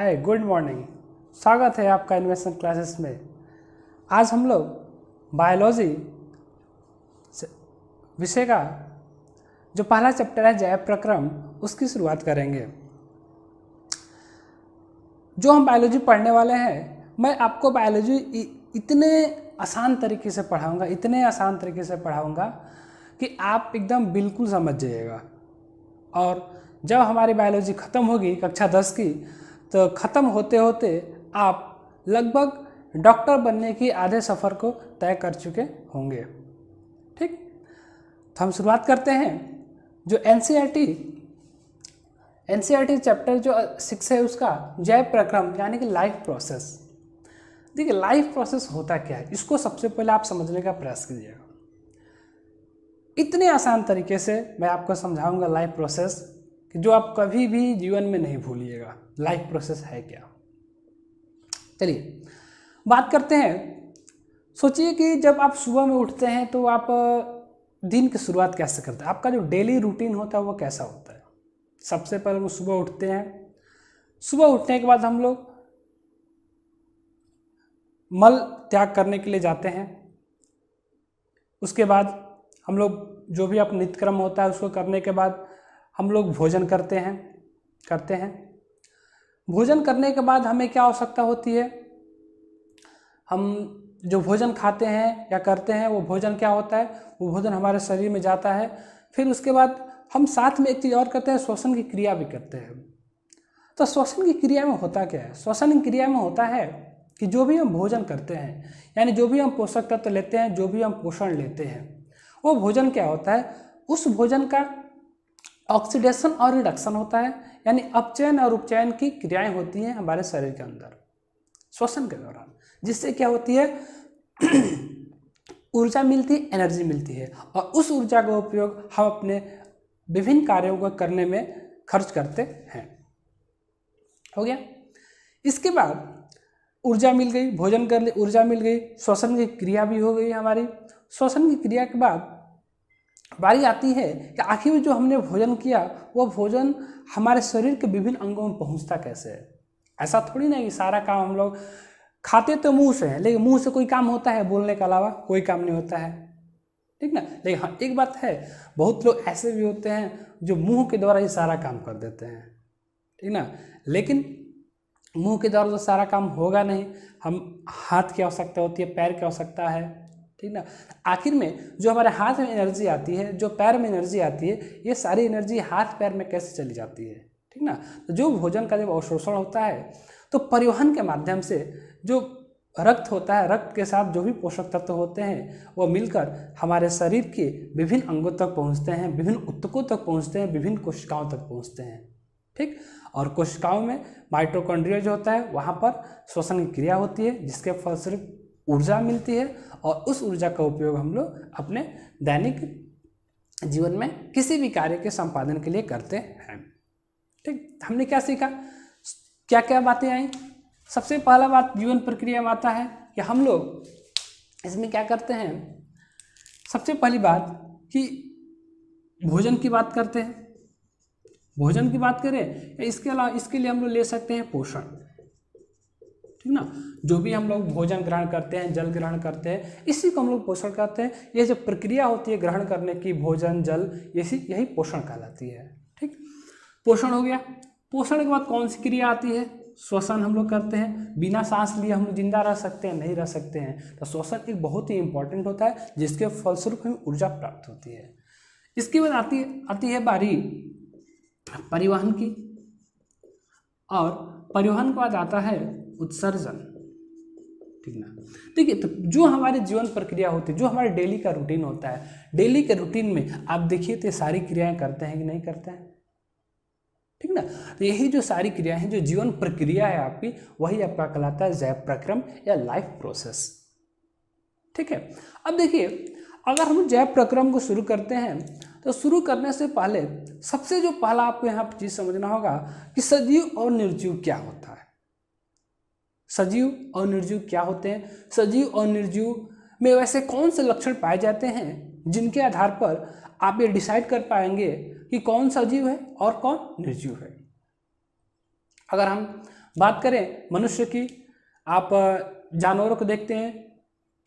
हाय, good morning. स्वागत है आपका इन्वेस्टमेंट क्लासेस में। आज हम लोग बायोलॉजी विषय का जो पहला चैप्टर है जैव प्रक्रम, उसकी शुरुआत करेंगे। जो हम बायोलॉजी पढ़ने वाले हैं, मैं आपको बायोलॉजी इतने आसान तरीके से पढ़ाऊंगा कि आप एकदम बिल्कुल समझ जाइएगा। और जब हमारी बायोलॉजी ख़त्म होगी कक्षा 10 की, तो ख़त्म होते होते आप लगभग डॉक्टर बनने की आधे सफ़र को तय कर चुके होंगे। ठीक, तो हम शुरुआत करते हैं। जो एनसीईआरटी चैप्टर जो 6 है, उसका जैव प्रक्रम यानी कि लाइफ प्रोसेस। देखिए, लाइफ प्रोसेस होता क्या है, इसको सबसे पहले आप समझने का प्रयास कीजिएगा। इतने आसान तरीके से मैं आपको समझाऊंगा लाइफ प्रोसेस कि जो आप कभी भी जीवन में नहीं भूलिएगा। लाइफ प्रोसेस है क्या? चलिए बात करते हैं। सोचिए कि जब आप सुबह में उठते हैं तो आप दिन की शुरुआत कैसे करते हैं? आपका जो डेली रूटीन होता है वो कैसा होता है? सबसे पहले वो सुबह उठते हैं। सुबह उठने के बाद हम लोग मल त्याग करने के लिए जाते हैं। उसके बाद हम लोग जो भी अपना नित्यक्रम होता है उसको करने के बाद हम लोग भोजन करते हैं। भोजन करने के बाद हमें क्या आवश्यकता होती है? हम जो भोजन खाते हैं या करते हैं, वो भोजन क्या होता है? वो भोजन हमारे शरीर में जाता है। फिर उसके बाद हम साथ में एक चीज़ और करते हैं, श्वसन की क्रिया भी करते हैं। तो श्वसन की क्रिया में होता क्या है? श्वसन की क्रिया में होता है कि जो भी हम भोजन करते हैं, यानी जो भी हम पोषक तत्व लेते हैं, जो भी हम पोषण लेते हैं, वो भोजन क्या होता है? उस भोजन का ऑक्सीडेशन और रिडक्शन होता है, यानी अपचयन और उपचयन की क्रियाएं होती हैं हमारे शरीर के अंदर श्वसन के दौरान, जिससे क्या होती है? ऊर्जा मिलती है, एनर्जी मिलती है, और उस ऊर्जा का उपयोग हम अपने विभिन्न कार्यों को करने में खर्च करते हैं। हो गया। इसके बाद ऊर्जा मिल गई, भोजन कर ले, ऊर्जा मिल गई, श्वसन की क्रिया भी हो गई हमारी। श्वसन की क्रिया के बाद बारी आती है कि आखिर में जो हमने भोजन किया, वो भोजन हमारे शरीर के विभिन्न अंगों में पहुंचता कैसे है? ऐसा थोड़ी ना कि सारा काम हम लोग खाते तो मुंह से हैं, लेकिन मुंह से कोई काम होता है? बोलने के अलावा कोई काम नहीं होता है, ठीक ना। लेकिन हाँ, एक बात है, बहुत लोग ऐसे भी होते हैं जो मुंह के द्वारा ही सारा काम कर देते हैं, ठीक ना। लेकिन मुंह के द्वारा तो सारा काम होगा नहीं, हम हाथ की आवश्यकता होती है, पैर की आवश्यकता है, ठीक ना। आखिर में जो हमारे हाथ में एनर्जी आती है, जो पैर में एनर्जी आती है, ये सारी एनर्जी हाथ पैर में कैसे चली जाती है, ठीक ना। तो जो भोजन का जब अवशोषण होता है, तो परिवहन के माध्यम से जो रक्त होता है, रक्त के साथ जो भी पोषक तत्व होते हैं, वो मिलकर हमारे शरीर के विभिन्न अंगों तक पहुँचते हैं, विभिन्न ऊतकों तक पहुँचते हैं, विभिन्न कोशिकाओं तक पहुँचते हैं, ठीक। और कोशिकाओं में माइटोकॉन्ड्रिया जो होता है, वहाँ पर श्वसन की क्रिया होती है, जिसके फलस्वरूप ऊर्जा मिलती है, और उस ऊर्जा का उपयोग हम लोग अपने दैनिक जीवन में किसी भी कार्य के संपादन के लिए करते हैं, ठीक। हमने क्या सीखा? क्या क्या बातें आई? सबसे पहला बात जीवन प्रक्रिया में आता है कि हम लोग इसमें क्या करते हैं। सबसे पहली बात कि भोजन की बात करते हैं। भोजन की बात करें, इसके अलावा इसके लिए हम लोग ले सकते हैं पोषण, ठीक ना। जो भी हम लोग भोजन ग्रहण करते हैं, जल ग्रहण करते हैं, इसी को हम लोग पोषण कहते हैं। ये जो प्रक्रिया होती है ग्रहण करने की, भोजन जल, यही पोषण कहलाती है, ठीक। पोषण हो गया। पोषण के बाद कौन सी क्रिया आती है? श्वसन हम लोग करते हैं। बिना सांस लिए हम लोग जिंदा रह सकते हैं? नहीं रह सकते हैं। तो श्वसन एक बहुत ही इंपॉर्टेंट होता है, जिसके फलस्वरूप हमें ऊर्जा प्राप्त होती है। इसके बाद आती है बारी परिवहन की, और परिवहन के बाद आता है उत्सर्जन, ठीक ना। देखिए, तो जो हमारे जीवन प्रक्रिया होती है, जो हमारे डेली का रूटीन होता है, डेली के रूटीन में आप देखिए तो सारी क्रियाएं करते हैं कि नहीं करते हैं, ठीक ना। तो यही जो सारी क्रियाएं हैं, जो जीवन प्रक्रिया है आपकी, वही आपका कहलाता है जैव प्रक्रम या लाइफ प्रोसेस, ठीक है। अब देखिए, अगर हम जैव प्रक्रम को शुरू करते हैं, तो शुरू करने से पहले सबसे जो पहला आपको यहाँ पर चीज समझना होगा कि सजीव और निर्जीव क्या होता है। सजीव और निर्जीव क्या होते हैं? सजीव और निर्जीव में वैसे कौन से लक्षण पाए जाते हैं जिनके आधार पर आप ये डिसाइड कर पाएंगे कि कौन सजीव है और कौन निर्जीव है। अगर हम बात करें मनुष्य की, आप जानवरों को देखते हैं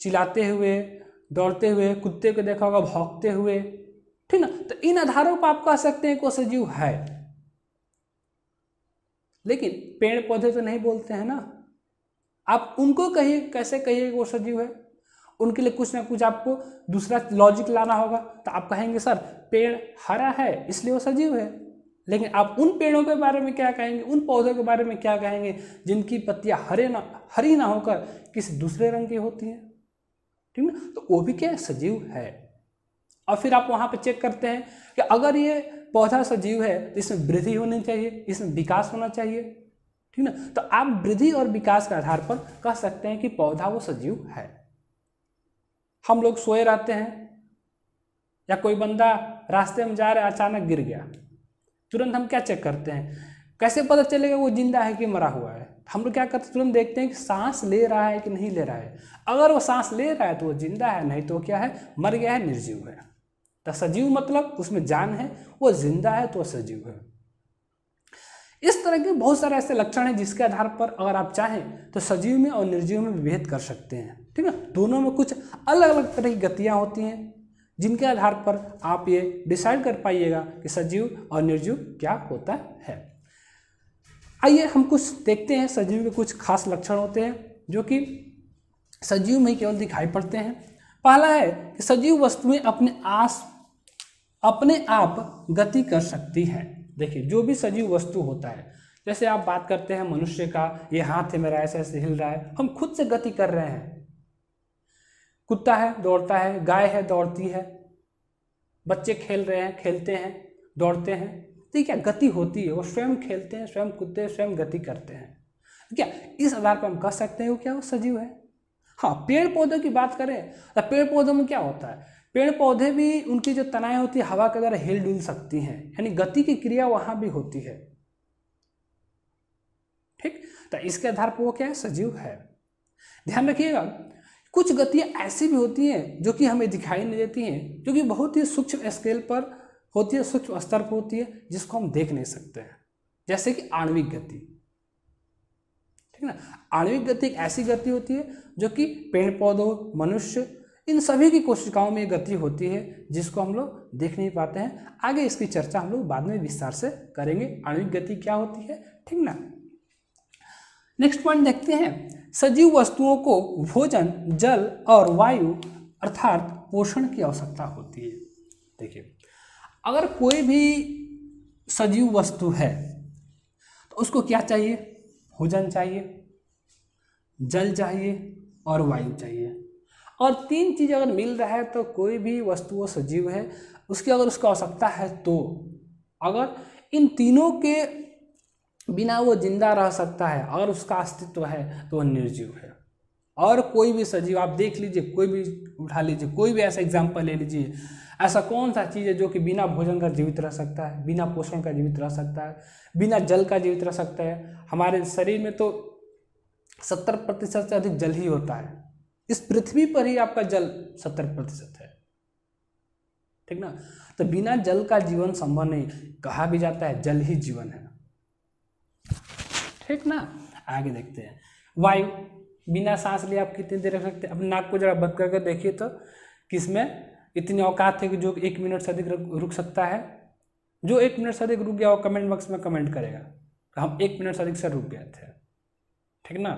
चिल्लाते हुए, दौड़ते हुए, कुत्ते को देखा होगा भौंकते हुए, ठीक ना। तो इन आधारों पर आप कह सकते हैं कि वो सजीव है। लेकिन पेड़ पौधे तो नहीं बोलते हैं ना, आप उनको कहिए, कैसे कहिए कि वो सजीव है? उनके लिए कुछ ना कुछ आपको दूसरा लॉजिक लाना होगा। तो आप कहेंगे सर पेड़ हरा है इसलिए वो सजीव है, लेकिन आप उन पेड़ों के बारे में क्या कहेंगे, उन पौधों के बारे में क्या कहेंगे जिनकी पत्तियां हरी ना होकर किसी दूसरे रंग की होती हैं, ठीक ना। तो वो भी क्या सजीव है। और फिर आप वहां पे चेक करते हैं कि अगर ये पौधा सजीव है तो इसमें वृद्धि होनी चाहिए, इसमें विकास होना चाहिए, ठीक ना। तो आप वृद्धि और विकास के आधार पर कह सकते हैं कि पौधा वो सजीव है। हम लोग सोए रहते हैं या कोई बंदा रास्ते में जा रहा है अचानक गिर गया, तुरंत हम क्या चेक करते हैं, कैसे पता चलेगा वो जिंदा है कि मरा हुआ है? हम लोग क्या करते हैं, तुरंत देखते हैं कि सांस ले रहा है कि नहीं ले रहा है। अगर वो सांस ले रहा है तो वो जिंदा है, नहीं तो क्या है, मर गया है, निर्जीव है। तो सजीव मतलब उसमें जान है, वो जिंदा है तो सजीव है। इस तरह के बहुत सारे ऐसे लक्षण हैं जिसके आधार पर अगर आप चाहें तो सजीव में और निर्जीव में विभेद कर सकते हैं, ठीक है। दोनों में कुछ अलग अलग तरह की गतियां होती हैं जिनके आधार पर आप ये डिसाइड कर पाइएगा कि सजीव और निर्जीव क्या होता है। आइए हम कुछ देखते हैं सजीव के कुछ खास लक्षण होते हैं जो कि सजीव में केवल दिखाई पड़ते हैं। पहला है कि सजीव वस्तुएं अपने आप गति कर सकती हैं। देखिए जो भी सजीव वस्तु होता है, जैसे आप बात करते हैं मनुष्य का, ये हाथ है मेरा ऐसे ऐसे हिल रहा है, हम खुद से गति कर रहे हैं। कुत्ता है दौड़ता है, गाय है दौड़ती है, बच्चे खेल रहे हैं, खेलते हैं, दौड़ते हैं, तो क्या गति होती है, वो स्वयं खेलते हैं, स्वयं कूदते हैं, स्वयं गति करते हैं। क्या इस आधार पर हम कह सकते हैं वो क्या वो सजीव है। हाँ, पेड़ पौधों की बात करें तो पेड़ पौधों में क्या होता है, पेड़ पौधे भी उनकी जो तनाएं होती है हवा के द्वारा हिल डुल सकती हैं, यानी गति की क्रिया वहां भी होती है, ठीक। तो इसके आधार पर वो क्या है, सजीव है। ध्यान रखिएगा कुछ गतियां ऐसी भी होती हैं जो कि हमें दिखाई नहीं देती हैं, जो कि बहुत ही सूक्ष्म स्केल पर होती है, सूक्ष्म स्तर पर होती है, जिसको हम देख नहीं सकते हैं, जैसे कि आणविक गति, ठीक ना। आणविक गति एक ऐसी गति होती है जो कि पेड़ पौधों, मनुष्य, इन सभी की कोशिकाओं में गति होती है जिसको हम लोग देख नहीं पाते हैं। आगे इसकी चर्चा हम लोग बाद में विस्तार से करेंगे, आणविक गति क्या होती है, ठीक ना। नेक्स्ट पॉइंट देखते हैं, सजीव वस्तुओं को भोजन, जल और वायु अर्थात पोषण की आवश्यकता होती है। देखिए अगर कोई भी सजीव वस्तु है तो उसको क्या चाहिए, भोजन चाहिए, जल चाहिए और वायु चाहिए। और तीन चीज अगर मिल रहा है तो कोई भी वस्तु वो सजीव है, उसकी अगर उसको आवश्यकता है तो अगर इन तीनों के बिना वो जिंदा रह सकता है, अगर उसका अस्तित्व है तो वह निर्जीव है। और कोई भी सजीव आप देख लीजिए, कोई भी उठा लीजिए, कोई भी ऐसा एग्जाम्पल ले लीजिए, ऐसा कौन सा चीज़ है जो कि बिना भोजन का जीवित रह सकता है, बिना पोषण का जीवित रह सकता है, बिना जल का जीवित रह सकता है। हमारे शरीर में तो 70% से अधिक जल ही होता है, इस पृथ्वी पर ही आपका जल 70% है, ठीक ना। तो बिना जल का जीवन संभव नहीं, कहा भी जाता है जल ही जीवन है, ठीक ना। आगे देखते हैं, वायु, बिना सांस लिए आप कितनी देर रख सकते हैं, अपने नाक को जरा बंद करके देखिए तो किसमें इतनी औकात है कि जो 1 मिनट से अधिक रुक सकता है। जो 1 मिनट से अधिक रुक गया वो कमेंट बॉक्स में कमेंट करेगा हम 1 मिनट से अधिक से रुक गए थे, ठीक ना।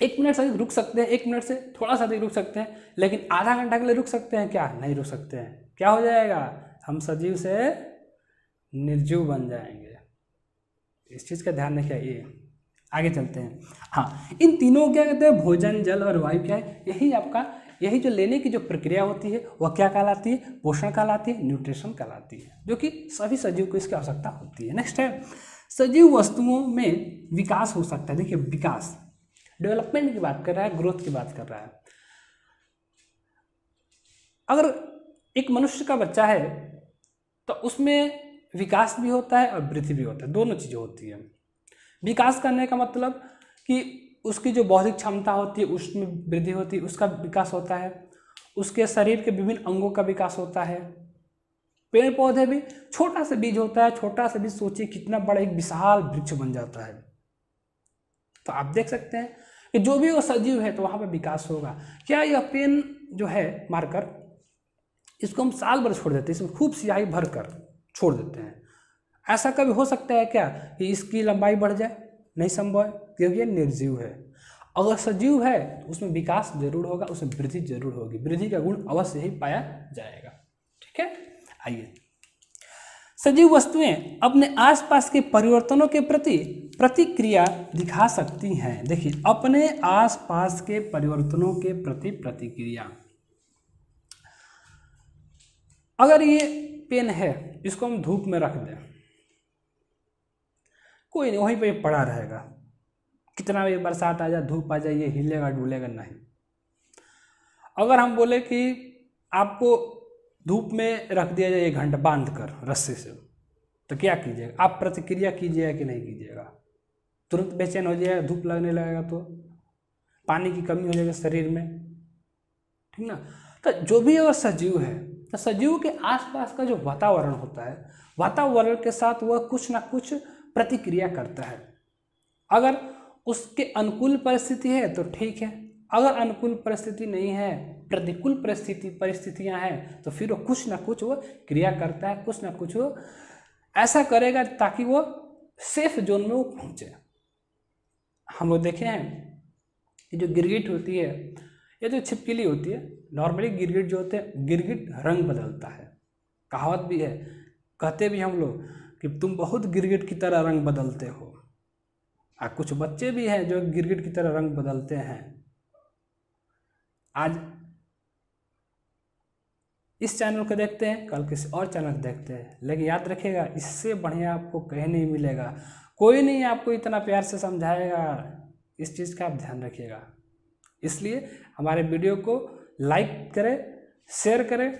1 मिनट से अधिक रुक सकते हैं, 1 मिनट से थोड़ा सा अधिक रुक सकते हैं, लेकिन आधा घंटा के लिए रुक सकते हैं क्या, नहीं रुक सकते हैं। क्या हो जाएगा, हम सजीव से निर्जीव बन जाएंगे। इस चीज़ का ध्यान रखिए। आगे चलते हैं। हाँ, इन तीनों क्या कहते हैं, भोजन, जल और वायु क्या है, यही जो लेने की जो प्रक्रिया होती है वह क्या कहलाती है, पोषण कहलाती है, न्यूट्रिशन कहलाती है, जो कि सभी सजीव को इसकी आवश्यकता होती है। नेक्स्ट है, सजीव वस्तुओं में विकास हो सकता है। देखिए विकास, डेवलपमेंट की बात कर रहा है, ग्रोथ की बात कर रहा है। अगर एक मनुष्य का बच्चा है तो उसमें विकास भी होता है और वृद्धि भी होता है, दोनों चीज़ें होती है। विकास करने का मतलब कि उसकी जो बौद्धिक क्षमता होती है उसमें वृद्धि होती है, उसका विकास होता है, उसके शरीर के विभिन्न अंगों का विकास होता है, पेड़ पौधे भी छोटा सा बीज होता है, छोटा सा बीज सोचिए कितना बड़ा एक विशाल वृक्ष बन जाता है। तो आप देख सकते हैं कि जो भी वो सजीव है तो वहाँ पर विकास होगा। क्या यह पेन जो है मार्कर, इसको हम साल भर छोड़ देते हैं, इसमें खूब स्याही भर कर छोड़ देते हैं, ऐसा कभी हो सकता है क्या कि इसकी लंबाई बढ़ जाए? नहीं संभव है, क्योंकि ये निर्जीव है। अगर सजीव है तो उसमें विकास जरूर होगा, उसमें वृद्धि जरूर होगी, वृद्धि का गुण अवश्य ही पाया जाएगा। ठीक है, आइए, सजीव वस्तुएं अपने आसपास के परिवर्तनों के प्रति प्रतिक्रिया दिखा सकती हैं। देखिए, अपने आसपास के परिवर्तनों के प्रति प्रतिक्रिया। अगर ये पेन है, इसको हम धूप में रख दें, कोई नहीं, वहीं पे पड़ा रहेगा, कितना भी बरसात आ जाए, धूप आ जाए, ये हिलेगा डुलेगा नहीं। अगर हम बोले कि आपको धूप में रख दिया जाए 1 घंटा बांध कर रस्सी से, तो क्या कीजिएगा? आप प्रतिक्रिया कीजिएगा कि नहीं कीजिएगा? तुरंत बेचैन हो जाएगा, धूप लगने लगेगा तो पानी की कमी हो जाएगी शरीर में, ठीक ना। तो जो भी अगर सजीव है, तो सजीव के आसपास का जो वातावरण होता है, वातावरण के साथ वह कुछ ना कुछ प्रतिक्रिया करता है। अगर उसके अनुकूल परिस्थिति है तो ठीक है, अगर अनुकूल परिस्थिति नहीं है, प्रतिकूल परिस्थितियां हैं, तो फिर वो कुछ ना कुछ वो क्रिया करता है, कुछ ना कुछ वो ऐसा करेगा ताकि वो सेफ जोन में वो पहुंचे। हम लोग देखे हैं कि जो गिरगिट होती है या जो छिपकली होती है, नॉर्मली गिरगिट जो होते हैं, गिरगिट रंग बदलता है। कहावत भी है, कहते भी हम लोग कि तुम बहुत गिरगिट की तरह रंग बदलते हो। कुछ बच्चे भी हैं जो गिरगिट की तरह रंग बदलते हैं। आज इस चैनल को देखते हैं, कल किसी और चैनल को देखते हैं, लेकिन याद रखिएगा, इससे बढ़िया आपको कहीं नहीं मिलेगा। कोई नहीं आपको इतना प्यार से समझाएगा, इस चीज़ का आप ध्यान रखिएगा। इसलिए हमारे वीडियो को लाइक करें, शेयर करें,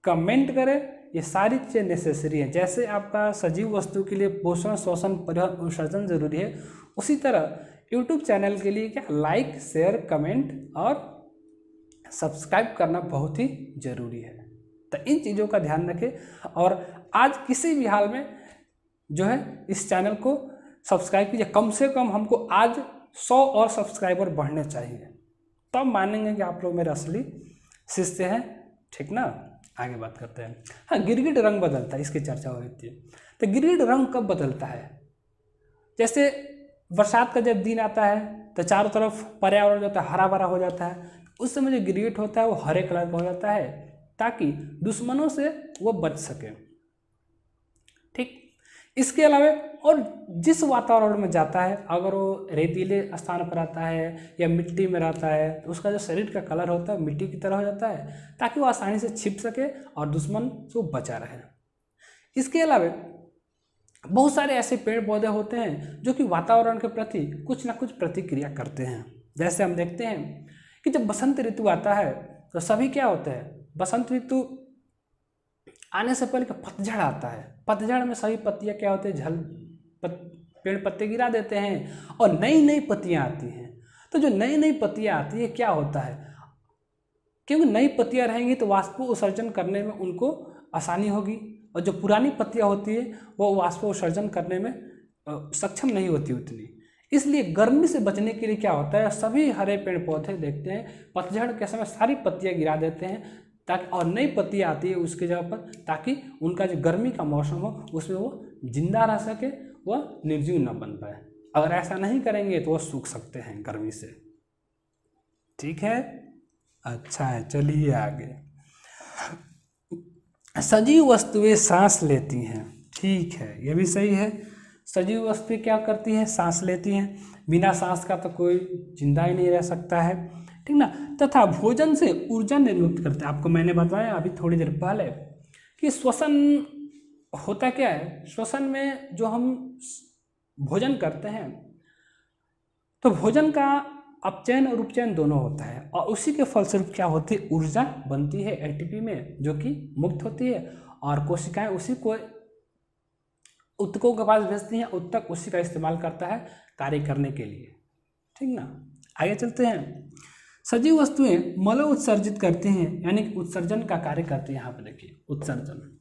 कमेंट करें, ये सारी चीज़ें नेसेसरी हैं। जैसे आपका सजीव वस्तु के लिए पोषण, श्वसन, परिवहन, उत्सर्जन जरूरी है, उसी तरह यूट्यूब चैनल के लिए क्या लाइक, शेयर, कमेंट और सब्सक्राइब करना बहुत ही जरूरी है। तो इन चीज़ों का ध्यान रखें और आज किसी भी हाल में जो है इस चैनल को सब्सक्राइब कीजिए। कम से कम हमको आज 100 और सब्सक्राइबर बढ़ने चाहिए, तब मानेंगे कि आप लोग मेरे असली शिष्य हैं। ठीक ना, आगे बात करते हैं। हाँ, गिरगिट रंग बदलता है, इसकी चर्चा हो रही थी। तो गिरगिट रंग कब बदलता है? जैसे बरसात का जब दिन आता है तो चारों तरफ पर्यावरण जो होता है हरा भरा हो जाता है, उस समय जो गिरगिट होता है वो हरे कलर का हो जाता है ताकि दुश्मनों से वो बच सके। ठीक, इसके अलावा और जिस वातावरण में जाता है, अगर वो रेतीले स्थान पर आता है या मिट्टी में रहता है, तो उसका जो शरीर का कलर होता है मिट्टी की तरह हो जाता है ताकि वो आसानी से छिप सके और दुश्मन से वो बचा रहे। इसके अलावा बहुत सारे ऐसे पेड़ पौधे होते हैं जो कि वातावरण के प्रति कुछ ना कुछ प्रतिक्रिया करते हैं। जैसे हम देखते हैं कि जब बसंत ऋतु आता है तो सभी क्या होते हैं, बसंत ऋतु आने से पहले पतझड़ आता है। पतझड़ में सभी पत्तियां क्या होती है, पेड़ पत्ते गिरा देते हैं और नई नई पत्तियां आती हैं। तो जो नई नई पत्तियां आती है, क्या होता है, क्योंकि नई पत्तियां रहेंगी तो वाष्पोत्सर्जन करने में उनको आसानी होगी, और जो पुरानी पत्तियां होती है वो वाष्पोत्सर्जन करने में सक्षम नहीं होती उतनी। इसलिए गर्मी से बचने के लिए क्या होता है, सभी हरे पेड़ पौधे देखते हैं पतझड़ के समय सारी पत्तियां गिरा देते हैं ताकि और नई पत्तियां आती है उसकी जगह पर, ताकि उनका जो गर्मी का मौसम हो उसमें वो जिंदा रह सके, वह निर्जीव न बन पाए। अगर ऐसा नहीं करेंगे तो वो सूख सकते हैं गर्मी से। ठीक है, अच्छा है, चलिए आगे। सजीव वस्तुएं सांस लेती हैं। ठीक है, ये भी सही है। सजीव वस्तुएं क्या करती हैं, सांस लेती हैं। बिना सांस का तो कोई जिंदा ही नहीं रह सकता है, ठीक ना। तथा भोजन से ऊर्जा निर्मित करते हैं। आपको मैंने बताया अभी थोड़ी देर पहले कि श्वसन होता क्या है, श्वसन में जो हम भोजन करते हैं तो भोजन का अपचयन और उपचयन दोनों होता है, और उसी के फलस्वरूप क्या होती है, ऊर्जा बनती है एटीपी में, जो कि मुक्त होती है, और कोशिकाएं उसी को ऊतकों के पास भेजती हैं, ऊतक उसी का इस्तेमाल करता है कार्य करने के लिए। ठीक ना, आगे चलते हैं। सजीव वस्तुएं मल उत्सर्जित करती हैं, यानी कि उत्सर्जन का कार्य करती हैं। यहाँ पे देखिए उत्सर्जन,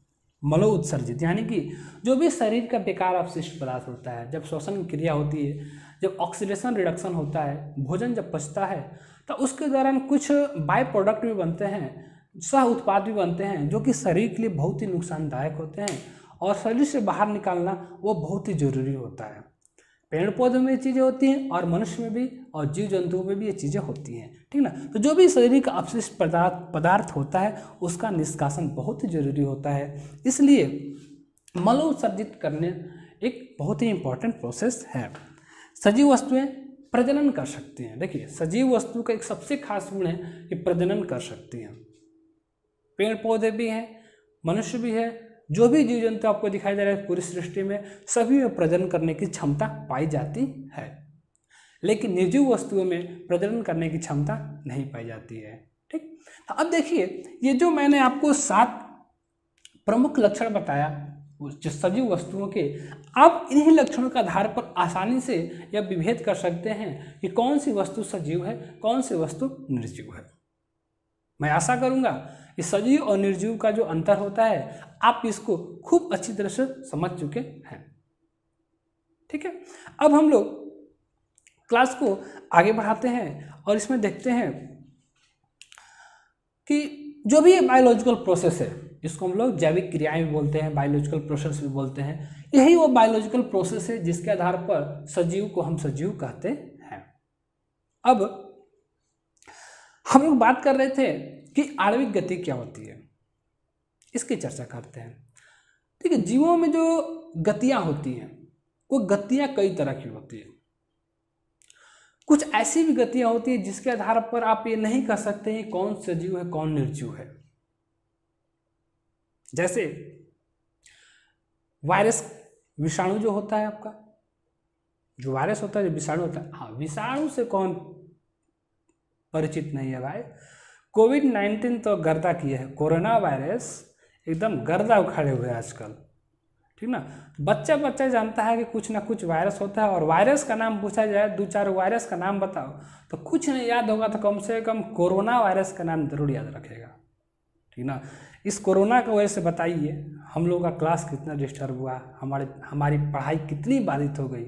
मलोत्सर्जित, यानी कि जो भी शरीर का बेकार अपशिष्ट पदार्थ होता है, जब श्वसन की क्रिया होती है, जब ऑक्सीडेशन रिडक्शन होता है, भोजन जब पचता है, तो उसके दौरान कुछ बाय प्रोडक्ट भी बनते हैं, सह उत्पाद भी बनते हैं, जो कि शरीर के लिए बहुत ही नुकसानदायक होते हैं और शरीर से बाहर निकालना वो बहुत ही जरूरी होता है। पेड़ पौधों में ये चीज़ें होती हैं और मनुष्य में भी और जीव जंतुओं में भी ये चीज़ें होती हैं, ठीक ना। तो जो भी शरीर का अपशिष्ट पदार्थ होता है उसका निष्कासन बहुत ही जरूरी होता है, इसलिए मलोत्सर्जित करने एक बहुत ही इंपॉर्टेंट प्रोसेस है। सजीव वस्तुएं प्रजनन कर सकती हैं। देखिए, सजीव वस्तु का एक सबसे खास गुण है कि प्रजनन कर सकती हैं। पेड़ पौधे भी हैं, मनुष्य भी है, जो भी जीव जंतु आपको दिखाई दे रहा है पूरी सृष्टि में, सभी में प्रजनन करने की क्षमता पाई जाती है, लेकिन निर्जीव वस्तुओं में प्रजनन करने की क्षमता नहीं पाई जाती है, ठीक। तो अब देखिए, ये जो मैंने आपको 7 प्रमुख लक्षण बताया जो सजीव वस्तुओं के, आप इन्हीं लक्षणों के आधार पर आसानी से यह विभेद कर सकते हैं कि कौन सी वस्तु सजीव है, कौन सी वस्तु निर्जीव है। मैं आशा करूंगा कि सजीव और निर्जीव का जो अंतर होता है आप इसको खूब अच्छी तरह से समझ चुके हैं, ठीक है। अब हम लोग क्लास को आगे बढ़ाते हैं और इसमें देखते हैं कि जो भी बायोलॉजिकल प्रोसेस है, इसको हम लोग जैविक क्रियाएं भी बोलते हैं, बायोलॉजिकल प्रोसेस भी बोलते हैं, यही वो बायोलॉजिकल प्रोसेस है जिसके आधार पर सजीव को हम सजीव कहते हैं। अब हम लोग बात कर रहे थे कि आणविक गति क्या होती है, इसकी चर्चा करते हैं। ठीक है, जीवों में जो गतियां होती हैं वो गतियां कई तरह की होती है। कुछ ऐसी भी गतियां होती है जिसके आधार पर आप ये नहीं कह सकते हैं कौन सजीव है कौन निर्जीव है। जैसे वायरस, विषाणु जो होता है आपका, जो वायरस होता है, जो विषाणु होता है, हाँ, विषाणु से कौन परिचित नहीं है भाई। कोविड-19 तो गर्दा किया है, कोरोना वायरस एकदम गर्दा उखाड़े हुए आजकल, ठीक ना। बच्चा बच्चा जानता है कि कुछ ना कुछ वायरस होता है, और वायरस का नाम पूछा जाए 2-4 वायरस का नाम बताओ तो कुछ नहीं याद होगा, तो कम से कम कोरोना वायरस का नाम जरूर याद रखेगा, ठीक ना। इस कोरोना की वजह से बताइए हम लोग का क्लास कितना डिस्टर्ब हुआ, हमारी पढ़ाई कितनी बाधित हो गई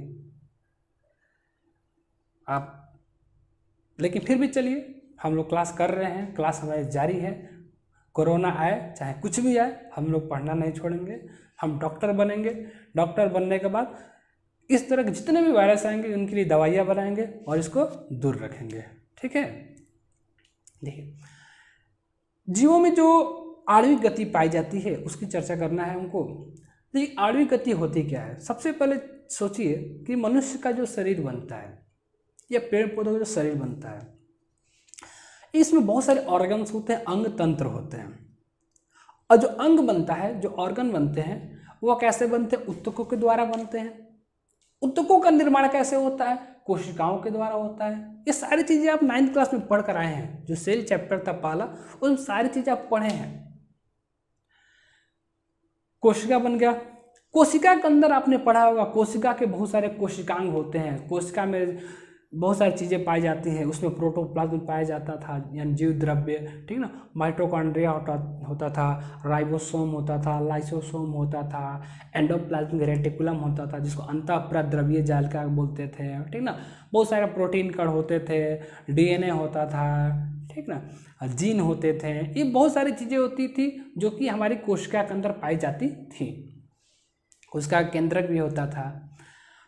आप, लेकिन फिर भी चलिए हम लोग क्लास कर रहे हैं, क्लास हमारी जारी है। कोरोना आए चाहे कुछ भी आए, हम लोग पढ़ना नहीं छोड़ेंगे, हम डॉक्टर बनेंगे। डॉक्टर बनने के बाद इस तरह के जितने भी वायरस आएंगे उनके लिए दवाइयाँ बनाएंगे और इसको दूर रखेंगे, ठीक है। देखिए, जीवों में जो आणविक गति पाई जाती है उसकी चर्चा करना है हमको। देखिए, आणविक गति होती क्या है। सबसे पहले सोचिए कि मनुष्य का जो शरीर बनता है या पेड़ पौधों का जो शरीर बनता है, इसमें बहुत सारे ऑर्गन्स होते हैं, अंग तंत्र होते हैं। और जो अंग बनता है, जो ऑर्गन बनते हैं, वो कैसे बनते हैं? ऊतकों के द्वारा बनते हैं। ऊतकों का निर्माण कैसे होता है? कोशिकाओं के द्वारा होता है। ये सारी चीजें आप 9th क्लास में पढ़ कर आए हैं, जो सेल चैप्टर था पहला, उन सारी चीजें आप पढ़े हैं। कोशिका बन गया, कोशिका के अंदर आपने पढ़ा होगा कोशिका के बहुत सारे कोशिकांग होते हैं। कोशिका में बहुत सारी चीज़ें पाई जाती हैं, उसमें प्रोटोप्लाज्म पाया जाता था, यानी जीव द्रव्य, ठीक ना। माइटोकॉन्ड्रिया होता था, राइबोसोम होता था, लाइसोसोम होता था, एंडोप्लाज्मिक रेटिकुलम होता था जिसको अंतःप्रद्रव्यीय जालिका बोलते थे, ठीक ना। बहुत सारे प्रोटीन कण होते थे, DNA होता था, ठीक ना, जीन होते थे। ये बहुत सारी चीज़ें होती थी जो कि हमारी कोशिका के अंदर पाई जाती थी। कोशिका केंद्रक भी होता था।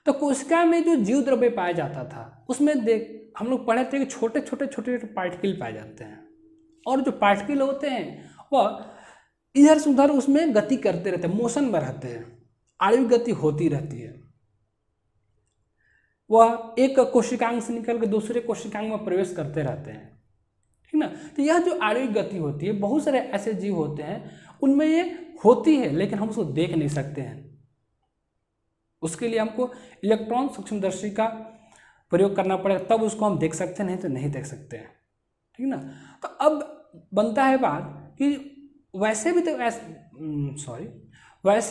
तो कोशिका में जो जीव द्रव्य पाया जाता था उसमें हम लोग पढ़े थे कि छोटे छोटे पार्टिकल पाए जाते हैं, और जो पार्टिकल होते हैं वह इधर से उधर उसमें गति करते रहते हैं, मोशन में रहते हैं, आणविक गति होती रहती है। वह एक कोशिकांग से निकल के दूसरे कोशिकांग में प्रवेश करते रहते हैं, ठीक ना। तो यह जो आणविक गति होती है, बहुत सारे ऐसे जीव होते हैं उनमें ये होती है, लेकिन हम उसको देख नहीं सकते हैं। उसके लिए हमको इलेक्ट्रॉन सूक्ष्मदर्शी का प्रयोग करना पड़ेगा, तब उसको हम देख सकते हैं, नहीं तो नहीं देख सकते हैं, ठीक ना। तो अब बनता है बात कि वैसे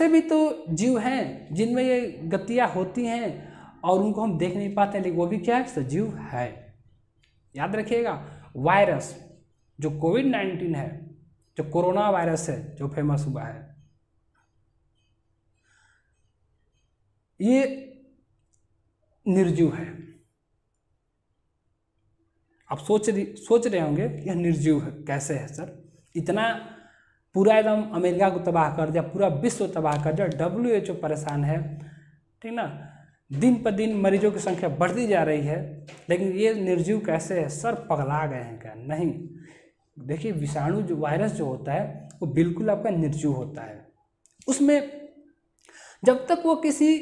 भी तो जीव हैं जिनमें ये गतियाँ होती हैं और उनको हम देख नहीं पाते, लेकिन वो भी क्या है? सजीव है। याद रखिएगा, वायरस जो कोविड-19 है, जो कोरोना वायरस है जो फेमस हुआ है, ये निर्जीव है। आप सोच रहे होंगे यह निर्जीव है, कैसे है सर? इतना पूरा एकदम अमेरिका को तबाह कर दिया, पूरा विश्व तबाह कर दिया, WHO परेशान है, ठीक ना, दिन पर दिन मरीजों की संख्या बढ़ती जा रही है, लेकिन ये निर्जीव कैसे है सर? पगला गए हैं क्या? नहीं, देखिए विषाणु जो वायरस जो होता है वो बिल्कुल आपका निर्जीव होता है। उसमें जब तक वो किसी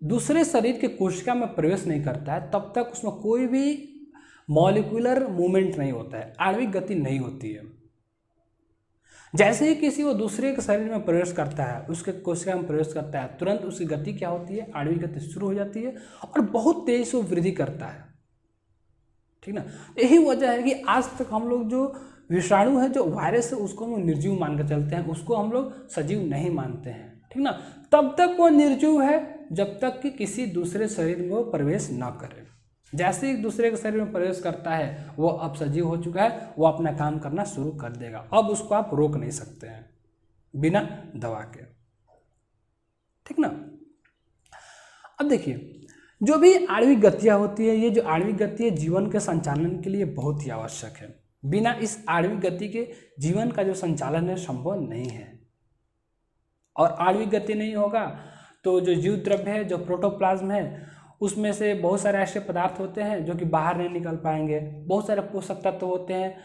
दूसरे शरीर के कोशिका में प्रवेश नहीं करता है तब तक उसमें कोई भी मॉलिक्यूलर मूवमेंट नहीं होता है, आणविक गति नहीं होती है। जैसे ही किसी वो दूसरे के शरीर में प्रवेश करता है, उसके कोशिका में प्रवेश करता है, तुरंत उसकी गति क्या होती है? आणविक गति शुरू हो जाती है और बहुत तेजी से वृद्धि करता है, ठीक ना। यही वजह है कि आज तक हम लोग जो विषाणु है, जो वायरस है, उसको हम निर्जीव मान कर चलते हैं, उसको हम लोग सजीव नहीं मानते हैं, ठीक ना। तब तक वो निर्जीव है जब तक कि किसी दूसरे शरीर में वो प्रवेश ना करे। जैसे ही दूसरे के शरीर में प्रवेश करता है वो अब सजीव हो चुका है, वो अपना काम करना शुरू कर देगा। अब उसको आप रोक नहीं सकते हैं बिना दवा के, ठीक ना। अब देखिए जो भी आणविक गतियाँ होती है, ये जो आणविक गति है जीवन के संचालन के लिए बहुत ही आवश्यक है। बिना इस आणविक गति के जीवन का जो संचालन है संभव नहीं है। और आणविक गति नहीं होगा तो जो जीव द्रव्य है, जो प्रोटोप्लाज्म है, उसमें से बहुत सारे ऐसे पदार्थ होते हैं जो कि बाहर नहीं निकल पाएंगे। बहुत सारे पोषक तत्व होते हैं,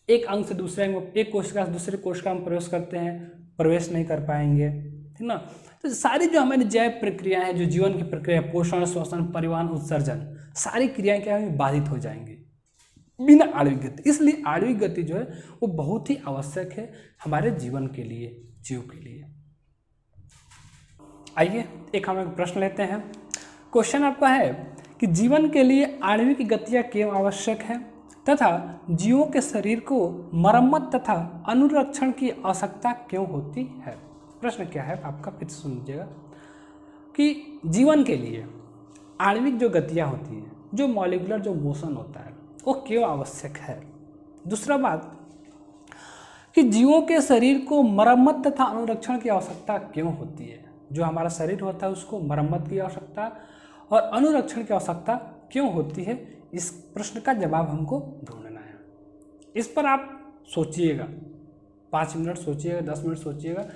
एक अंग से दूसरे अंग में, एक कोशिका से दूसरे कोशिका में प्रवेश करते हैं, प्रवेश नहीं कर पाएंगे, ठीक ना। तो सारी जो हमारी जैव प्रक्रिया है, जो जीवन की प्रक्रिया, पोषण, श्वसन, परिवहन, उत्सर्जन, सारी क्रियाएं क्या है? बाधित हो जाएंगी बिना आणविक गति। इसलिए आणविक गति जो है वो बहुत ही आवश्यक है हमारे जीवन के लिए, जीव के लिए। आइए एक हम एक प्रश्न लेते हैं। क्वेश्चन आपका है कि जीवन के लिए आणविक गतियाँ क्यों आवश्यक है तथा जीवों के शरीर को मरम्मत तथा अनुरक्षण की आवश्यकता क्यों होती है। प्रश्न क्या है आपका, फिर सुन लीजिएगा कि जीवन के लिए आणविक जो गतियाँ होती हैं, जो मॉलिक्यूलर जो मोशन होता है, वो क्यों आवश्यक है। दूसरा बात कि जीवों के शरीर को मरम्मत तथा अनुरक्षण की आवश्यकता क्यों होती है। जो हमारा शरीर होता है उसको मरम्मत की आवश्यकता और अनुरक्षण की आवश्यकता क्यों होती है, इस प्रश्न का जवाब हमको ढूंढना है। इस पर आप सोचिएगा, 5 मिनट सोचिएगा, 10 मिनट सोचिएगा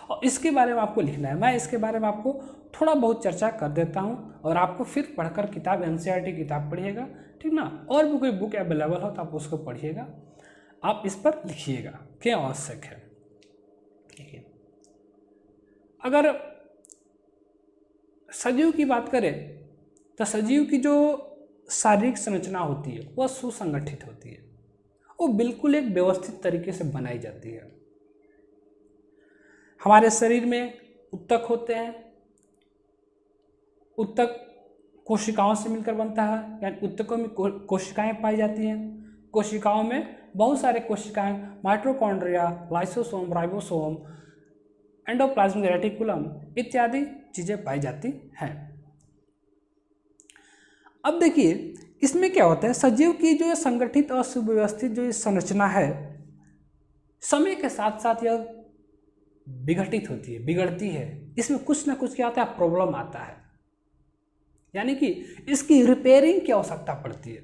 और इसके बारे में आपको लिखना है। मैं इसके बारे में आपको थोड़ा बहुत चर्चा कर देता हूँ और आपको फिर पढ़कर किताब NCERT किताब पढ़िएगा, ठीक ना। और भी कोई बुक अवेलेबल हो तो आप उसको पढ़िएगा, आप इस पर लिखिएगा क्या आवश्यक है। देखिए अगर सजीव की बात करें तो सजीव की जो शारीरिक संरचना होती है वह सुसंगठित होती है, वो बिल्कुल एक व्यवस्थित तरीके से बनाई जाती है। हमारे शरीर में उत्तक होते हैं, उत्तक कोशिकाओं से मिलकर बनता है, यानी उत्तकों में कोशिकाएं पाई जाती हैं। कोशिकाओं में बहुत सारे कोशिकाएं, mitochondria, lysosome, ribosome, endoplasmic reticulum इत्यादि चीजें पाई जाती हैं। अब देखिए इसमें क्या होता है, सजीव की जो संगठित और सुव्यवस्थित जो संरचना है, समय के साथ साथ यह विघटित होती है, बिगड़ती है। इसमें कुछ ना कुछ क्या आता है, प्रॉब्लम आता है, यानी कि इसकी रिपेयरिंग की आवश्यकता पड़ती है।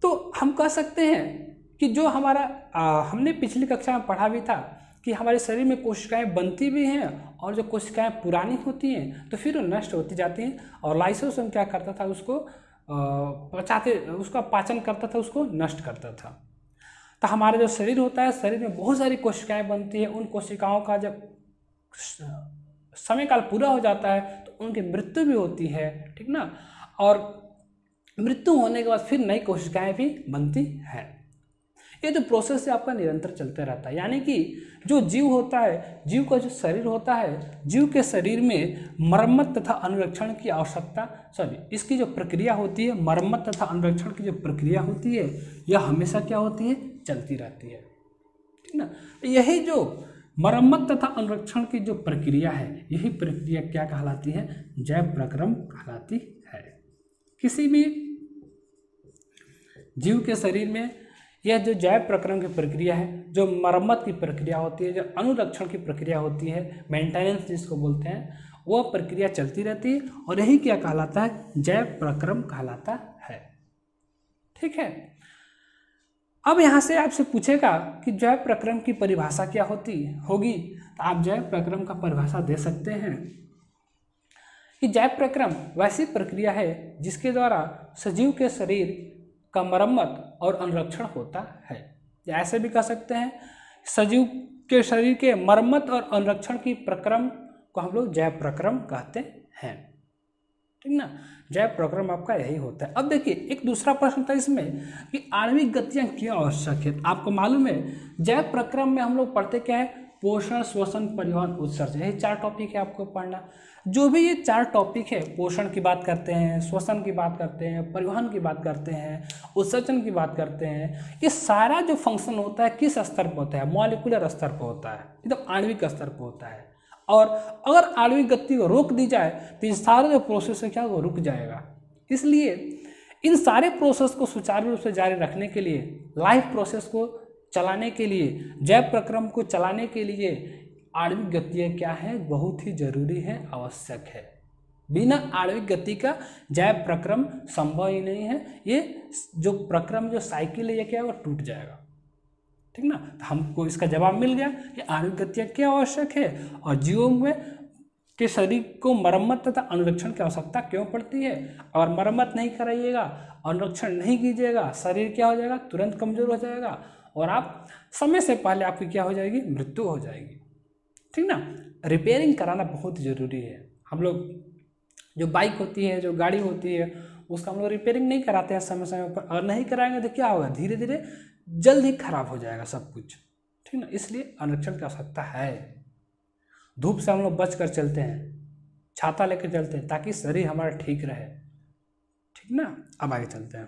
तो हम कह सकते हैं कि जो हमारा हमने पिछली कक्षा में पढ़ा भी था कि हमारे शरीर में कोशिकाएं बनती भी हैं और जो कोशिकाएं पुरानी होती हैं तो फिर वो नष्ट होती जाती हैं, और लाइसोसोम क्या करता था, उसको उसका पाचन करता था, उसको नष्ट करता था। तो हमारा जो शरीर होता है, शरीर में बहुत सारी कोशिकाएं बनती हैं। उन कोशिकाओं का जब समय काल पूरा हो जाता है तो उनकी मृत्यु भी होती है, ठीक ना। और मृत्यु होने के बाद फिर नई कोशिकाएं भी बनती हैं। ये जो प्रोसेस है आपका निरंतर चलते रहता है, यानी कि जो जीव होता है, जीव का जो शरीर होता है, जीव के शरीर में मरम्मत तथा अनुरक्षण की आवश्यकता, इसकी जो प्रक्रिया होती है, मरम्मत तथा अनुरक्षण की जो प्रक्रिया होती है, यह हमेशा क्या होती है, चलती रहती है, ठीक ना। यही जो मरम्मत तथा अनुरक्षण की जो प्रक्रिया है, यही प्रक्रिया क्या कहलाती है, जैव प्रक्रम कहलाती है। किसी भी जीव के शरीर में यह जो जैव प्रक्रम की प्रक्रिया है, जो मरम्मत की प्रक्रिया होती है, जो अनुरक्षण की प्रक्रिया होती है, मेंटेनेंस जिसको बोलते हैं, वह प्रक्रिया चलती रहती है और यही क्या कहलाता है, जैव प्रक्रम कहलाता है। ठीक है। अब यहाँ से आपसे पूछेगा कि जैव प्रक्रम की परिभाषा क्या होगी, तो आप जैव प्रक्रम का परिभाषा दे सकते हैं कि जैव प्रक्रम वैसी प्रक्रिया है जिसके द्वारा सजीव के शरीर का मरम्मत और अनुरक्षण होता है। या ऐसे भी कह सकते हैं, सजीव के शरीर के मरम्मत और अनुरक्षण की प्रक्रम को हम लोग जैव प्रक्रम कहते हैं। ठीक ना, जैव प्रक्रम आपका यही होता है। अब देखिए एक दूसरा प्रश्न था इसमें कि आणविक गतियां क्यों आवश्यक है। आपको मालूम है जैव प्रक्रम में हम लोग पढ़ते क्या है, पोषण, श्वसन, परिवहन, उत्सर्जन, यही 4 टॉपिक है आपको पढ़ना। जो भी ये 4 टॉपिक है, पोषण की बात करते हैं, श्वसन की बात करते हैं, परिवहन की बात करते हैं, उत्सर्जन की बात करते हैं, ये सारा जो फंक्शन होता है किस स्तर पर होता है, मॉलिक्यूलर स्तर पर होता है, एकदम आणविक स्तर पर होता है। और अगर आणविक गति को रोक दी जाए तो ये सारा जो प्रोसेस है क्या वो रुक जाएगा। इसलिए इन सारे प्रोसेस को सुचारू रूप से जारी रखने के लिए, लाइफ प्रोसेस को चलाने के लिए, जैव प्रक्रम को चलाने के लिए आणविक गतियाँ क्या है, बहुत ही जरूरी है, आवश्यक है। बिना आणविक गति का जैव प्रक्रम संभव ही नहीं है। ये जो प्रक्रम, जो साइकिल है, ये क्या है, वो टूट जाएगा। ठीक ना, तो हमको इसका जवाब मिल गया कि आणविक गतियाँ क्या आवश्यक है और जीवों में के शरीर को मरम्मत तथा अनुरक्षण की आवश्यकता क्यों पड़ती है। और मरम्मत नहीं कराइएगा, अनुरक्षण नहीं कीजिएगा, शरीर क्या हो जाएगा, तुरंत कमजोर हो जाएगा और आप समय से पहले आपकी क्या हो जाएगी, मृत्यु हो जाएगी। ठीक ना, रिपेयरिंग कराना बहुत ज़रूरी है। हम लोग जो बाइक होती है, जो गाड़ी होती है, उसका हम लोग रिपेयरिंग नहीं कराते हैं समय समय पर, और नहीं कराएंगे तो क्या होगा, धीरे धीरे जल्द ही खराब हो जाएगा सब कुछ। ठीक ना, इसलिए अनुरक्षण की आवश्यकता है। धूप से हम लोग बच कर चलते हैं, छाता लेकर चलते हैं ताकि शरीर हमारा ठीक रहे। ठीक ना, अब आगे चलते हैं।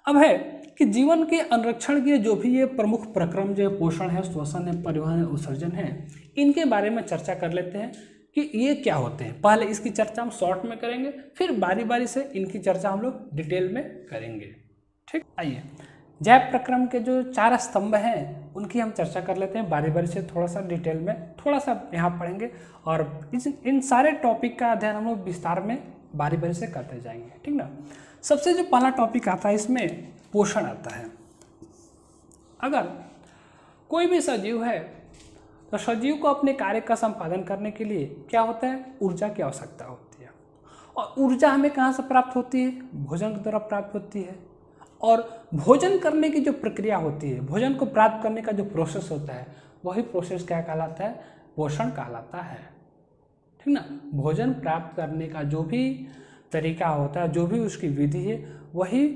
अब है कि जीवन के अनुरक्षण के जो भी ये प्रमुख प्रक्रम जो पोषण है, श्वसन है, परिवहन है, उत्सर्जन है, इनके बारे में चर्चा कर लेते हैं कि ये क्या होते हैं। पहले इसकी चर्चा हम शॉर्ट में करेंगे, फिर बारी बारी से इनकी चर्चा हम लोग डिटेल में करेंगे। ठीक, आइए जैव प्रक्रम के जो 4 स्तंभ हैं उनकी हम चर्चा कर लेते हैं बारी बारी से, थोड़ा सा डिटेल में, थोड़ा सा यहाँ पढ़ेंगे और इन सारे टॉपिक का अध्ययन हम लोग विस्तार में बारी बारी से करते जाएंगे। ठीक ना, सबसे जो पहला टॉपिक आता है इसमें पोषण आता है। अगर कोई भी सजीव है तो सजीव को अपने कार्य का संपादन करने के लिए क्या होता है, ऊर्जा की आवश्यकता होती है। और ऊर्जा हमें कहाँ से प्राप्त होती है, भोजन के द्वारा प्राप्त होती है। और भोजन करने की जो प्रक्रिया होती है, भोजन को प्राप्त करने का जो प्रोसेस होता है, वही प्रोसेस क्या कहलाता है, पोषण कहलाता है। ठीक ना, भोजन प्राप्त करने का जो भी तरीका होता है, जो भी उसकी विधि है, वही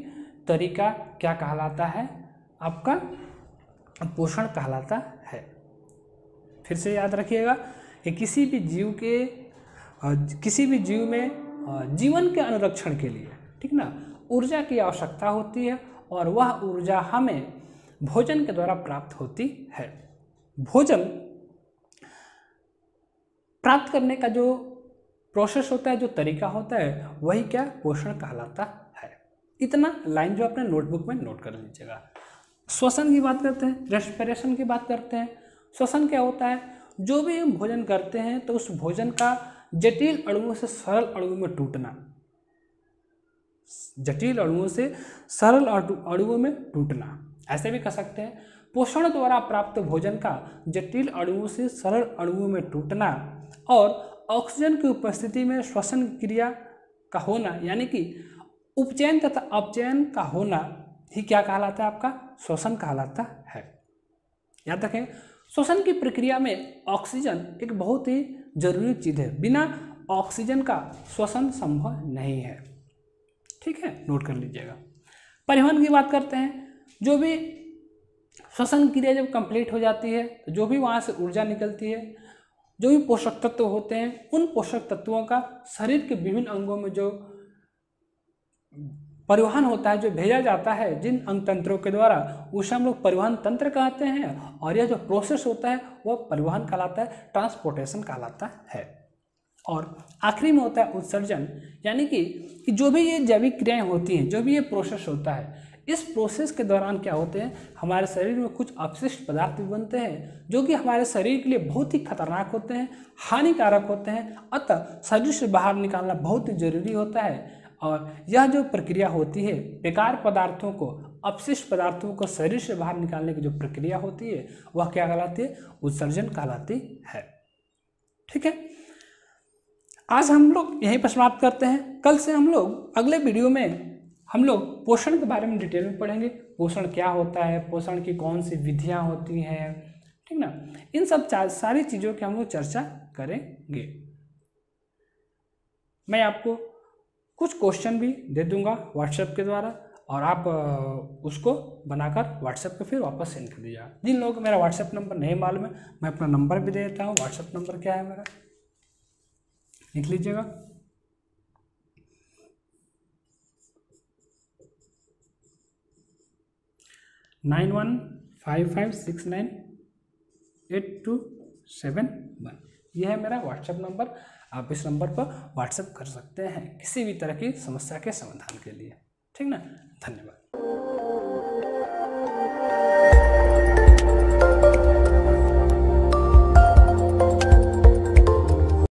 तरीका क्या कहलाता है, आपका पोषण कहलाता है। फिर से याद रखिएगा कि किसी भी जीव में जीवन के अनुरक्षण के लिए, ठीक ना, ऊर्जा की आवश्यकता होती है और वह ऊर्जा हमें भोजन के द्वारा प्राप्त होती है। भोजन प्राप्त करने का जो प्रोसेस होता है, जो तरीका होता है, वही क्या, पोषण कहलाता है। इतना लाइन जो अपने नोटबुक में नोट कर लीजिएगा। श्वसन की बात करते हैं, रेस्पिरेशन की बात करते हैं। श्वसन क्या होता है, जो भी हम भोजन करते हैं तो उस भोजन का जटिल अणुओं से सरल अणुओं में टूटना, जटिल अणुओं से सरल अणुओं में टूटना, ऐसे भी कह सकते हैं। पोषण द्वारा प्राप्त भोजन का जटिल अणुओं से सरल अणुओं में टूटना और ऑक्सीजन की उपस्थिति में श्वसन क्रिया का होना, यानी कि उपचयन तथा अपचयन का होना ही क्या कहलाता है, आपका श्वसन कहलाता है। याद रखें, श्वसन की प्रक्रिया में ऑक्सीजन एक बहुत ही जरूरी चीज़ है। बिना ऑक्सीजन का श्वसन संभव नहीं है। ठीक है, नोट कर लीजिएगा। परिवहन की बात करते हैं। जो भी श्वसन क्रिया जब कंप्लीट हो जाती है तो जो भी वहाँ से ऊर्जा निकलती है, जो भी पोषक तत्व होते हैं, उन पोषक तत्वों का शरीर के विभिन्न अंगों में जो परिवहन होता है, जो भेजा जाता है जिन अंग तंत्रों के द्वारा, उसे हम लोग परिवहन तंत्र कहते हैं। और यह जो प्रोसेस होता है वह परिवहन कहलाता है, ट्रांसपोर्टेशन कहलाता है। और आखिरी में होता है उत्सर्जन, यानी कि जो भी ये जैविक क्रियाएं होती हैं, जो भी ये प्रोसेस होता है, इस प्रोसेस के दौरान क्या होते हैं, हमारे शरीर में कुछ अपशिष्ट पदार्थ भी बनते हैं जो कि हमारे शरीर के लिए बहुत ही खतरनाक होते हैं, हानिकारक होते हैं। अतः शरीर से बाहर निकालना बहुत ही जरूरी होता है। और यह जो प्रक्रिया होती है, बेकार पदार्थों को, अपशिष्ट पदार्थों को शरीर से बाहर निकालने की जो प्रक्रिया होती है वह क्या कहलाती है, उत्सर्जन कहलाती है। ठीक है, आज हम लोग यहीं पर समाप्त करते हैं। कल से हम लोग अगले वीडियो में हम लोग पोषण के बारे में डिटेल में पढ़ेंगे। पोषण क्या होता है, पोषण की कौन सी विधियां होती हैं, ठीक ना, इन सब सारी चीज़ों की हम लोग चर्चा करेंगे। मैं आपको कुछ क्वेश्चन भी दे दूंगा व्हाट्सएप के द्वारा और आप उसको बनाकर व्हाट्सएप पे फिर वापस सेंड कर दीजिएगा। जिन लोगों को मेरा व्हाट्सएप नंबर नहीं मालूम है, मैं अपना नंबर भी दे देता हूँ। व्हाट्सएप नंबर क्या है मेरा, लिख लीजिएगा, 9155698271। यह है मेरा व्हाट्सएप नंबर। आप इस नंबर पर व्हाट्सएप कर सकते हैं किसी भी तरह की समस्या के समाधान के लिए। ठीक ना, धन्यवाद।